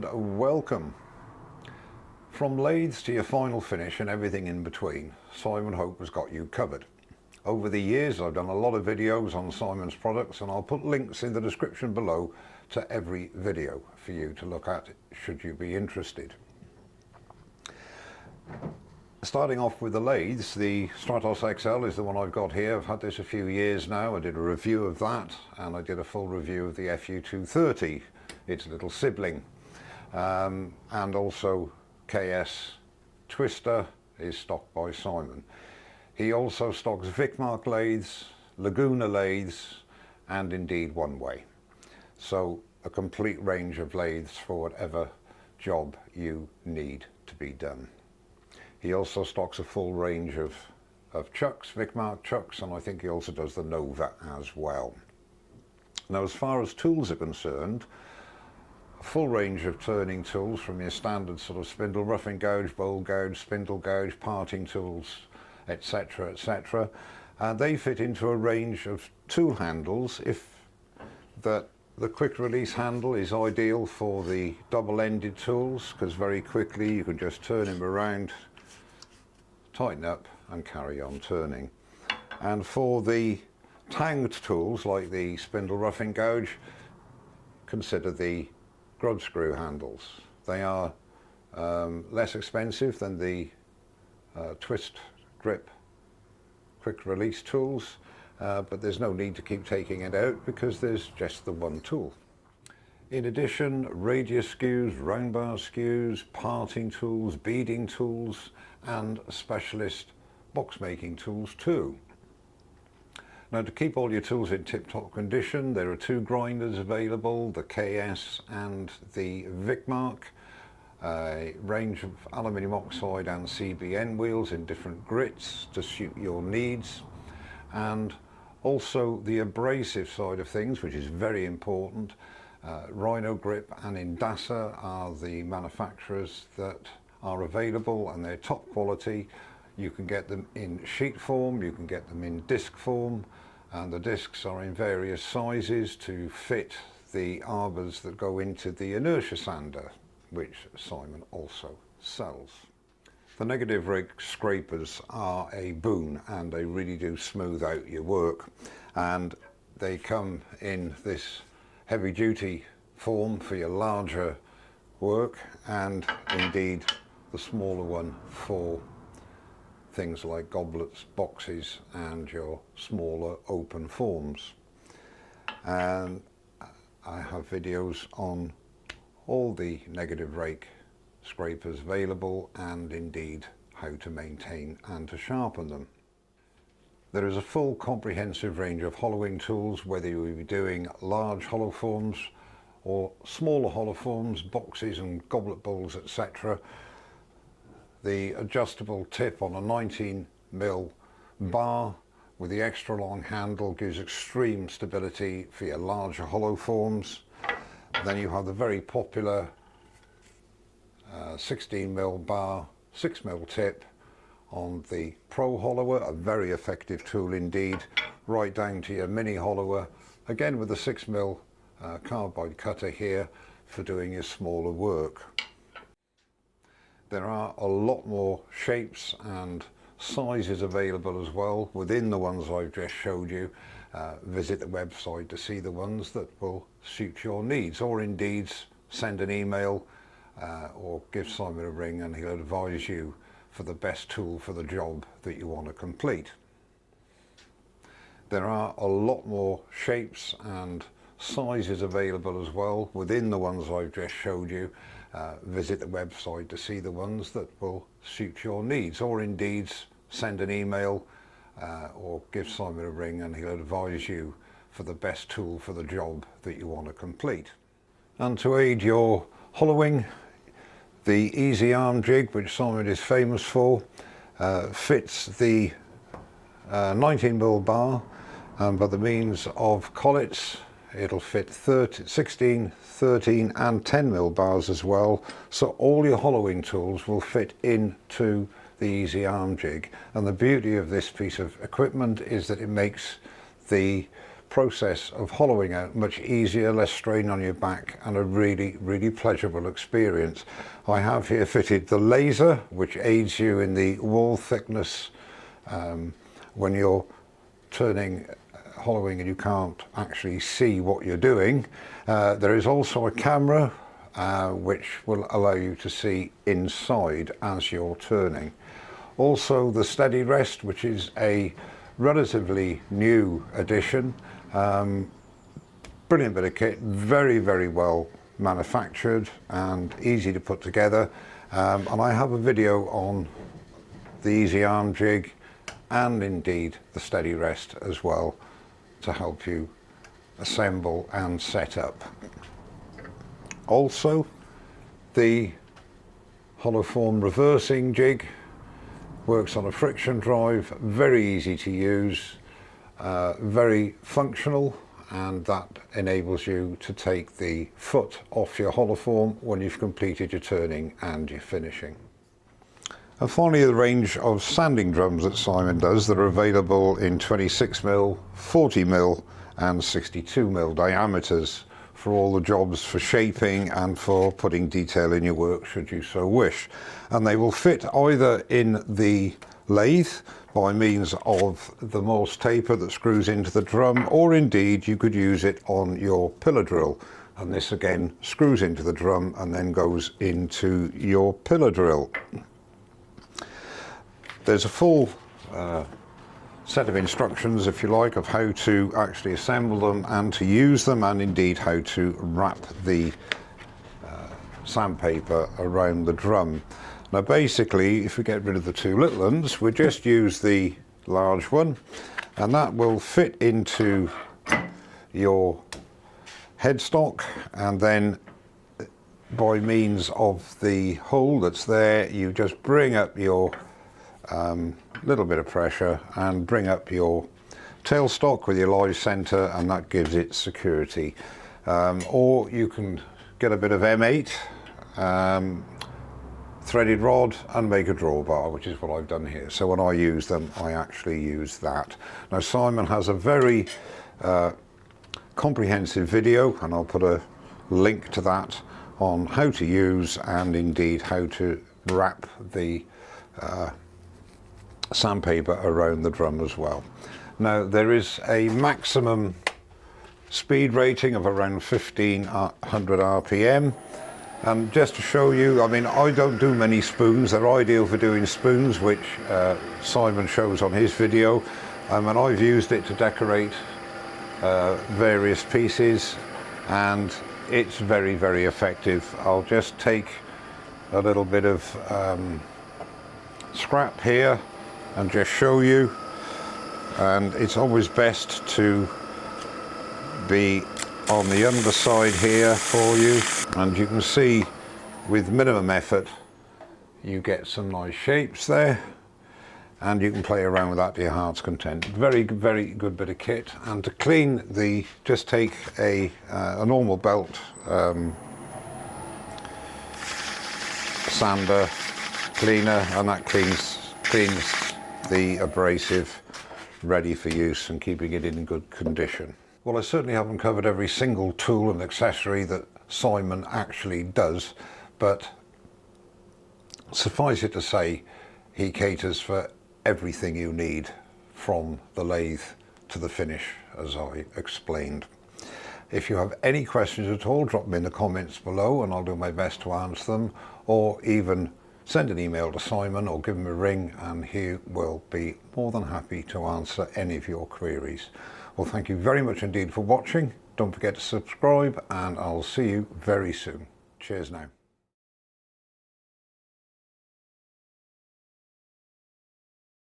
and welcome. From lathes to your final finish and everything in between, Simon Hope has got you covered. Over the years I've done a lot of videos on Simon's products, and I'll put links in the description below to every video for you to look at should you be interested. Starting off with the lathes, the Stratos XL is the one I've got here. I've had this a few years now. I did a review of that, and I did a full review of the FU230, its little sibling. And also KS Twister is stocked by Simon. He also stocks Vicmark lathes, Laguna lathes, and indeed one way. So a complete range of lathes for whatever job you need to be done. He also stocks a full range of chucks, Vicmark chucks, and I think he also does the Nova as well. Now, as far as tools are concerned, a full range of turning tools from your standard sort of spindle, roughing gouge, bowl gouge, spindle gouge, parting tools, etc., etc. And they fit into a range of tool handles. The quick release handle is ideal for the double-ended tools, because very quickly you can just turn him around, tighten up and carry on turning. And for the tanged tools like the spindle roughing gouge, consider the grub screw handles. They are less expensive than the twist grip quick release tools, but there's no need to keep taking it out because there's just the one tool. In addition, radius skews, round bar skews, parting tools, beading tools, and specialist box making tools too. Now, to keep all your tools in tip-top condition, there are two grinders available, the KS and the Vicmark, a range of aluminium oxide and CBN wheels in different grits to suit your needs, and also the abrasive side of things, which is very important. Rhino Grip and Indasa are the manufacturers that are available, and they're top quality. You can get them in sheet form, you can get them in disc form, and the discs are in various sizes to fit the arbors that go into the inertia sander, which Simon also sells. The negative rake scrapers are a boon, and they really do smooth out your work, and they come in this heavy duty form for your larger work, and indeed the smaller one for things like goblets, boxes, and your smaller open forms. And I have videos on all the negative rake scrapers available, and indeed how to maintain and to sharpen them. There is a full comprehensive range of hollowing tools, whether you will be doing large hollow forms or smaller hollow forms, boxes and goblet bowls, etc. The adjustable tip on a 19mm bar with the extra long handle gives extreme stability for your larger hollow forms. Then you have the very popular 16mm bar, 6mm tip on the Pro Hollower, a very effective tool indeed, right down to your mini hollower, again with the 6mm carbide cutter here for doing your smaller work. There are a lot more shapes and sizes available as well within the ones I've just showed you. Visit the website to see the ones that will suit your needs, or indeed send an email or give Simon a ring, and he'll advise you for the best tool for the job that you want to complete. There are a lot more shapes and sizes available as well within the ones I've just showed you. Visit the website to see the ones that will suit your needs, or indeed send an email or give Simon a ring, and he'll advise you for the best tool for the job that you want to complete. And to aid your hollowing, the easy arm jig, which Simon is famous for, fits the 19mm bar, and by the means of collets it'll fit 16, 13 and 10mm bars as well, so all your hollowing tools will fit into the easy arm jig. And the beauty of this piece of equipment is that it makes the process of hollowing out much easier, less strain on your back, and a really pleasurable experience. I have here fitted the laser, which aids you in the wall thickness when you're turning, hollowing, and you can't actually see what you're doing. There is also a camera which will allow you to see inside as you're turning. Also the steady rest, which is a relatively new addition. Brilliant bit of kit, very well manufactured and easy to put together. And I have a video on the easy arm jig and indeed the steady rest as well to help you assemble and set up. Also, the hollow form reversing jig works on a friction drive, very easy to use, very functional, and that enables you to take the foot off your hollow form when you've completed your turning and your finishing. And finally, the range of sanding drums that Simon does that are available in 26mm, 40mm and 62mm diameters for all the jobs for shaping and for putting detail in your work should you so wish. And they will fit either in the lathe by means of the Morse taper that screws into the drum, or indeed you could use it on your pillar drill. And this again screws into the drum and then goes into your pillar drill. There's a full set of instructions, if you like, of how to actually assemble them and to use them, and indeed how to wrap the sandpaper around the drum. Now basically, if we get rid of the two little ones, we just use the large one, and that will fit into your headstock, and then by means of the hole that's there, you just bring up your little bit of pressure and bring up your tailstock with your live center, and that gives it security. Or you can get a bit of M8 threaded rod and make a drawbar, which is what I've done here. So when I use them, I actually use that. Now Simon has a very comprehensive video, and I'll put a link to that on how to use and indeed how to wrap the sandpaper around the drum as well. Now there is a maximum speed rating of around 1500 RPM, and just to show you, I mean, I don't do many spoons. They're ideal for doing spoons, which Simon shows on his video, and I've used it to decorate various pieces, and it's very effective. I'll just take a little bit of scrap here and just show you, and it's always best to be on the underside here for you, and you can see with minimum effort you get some nice shapes there, and you can play around with that to your heart's content. Very good bit of kit. And to clean the, just take a normal belt sander cleaner, and that cleans the abrasive, ready for use and keeping it in good condition. Well, I certainly haven't covered every single tool and accessory that Simon actually does, but suffice it to say, he caters for everything you need from the lathe to the finish, as I explained. If you have any questions at all, drop them in the comments below and I'll do my best to answer them, or even send an email to Simon or give him a ring and he will be more than happy to answer any of your queries. Well, thank you very much indeed for watching. Don't forget to subscribe, and I'll see you very soon. Cheers now.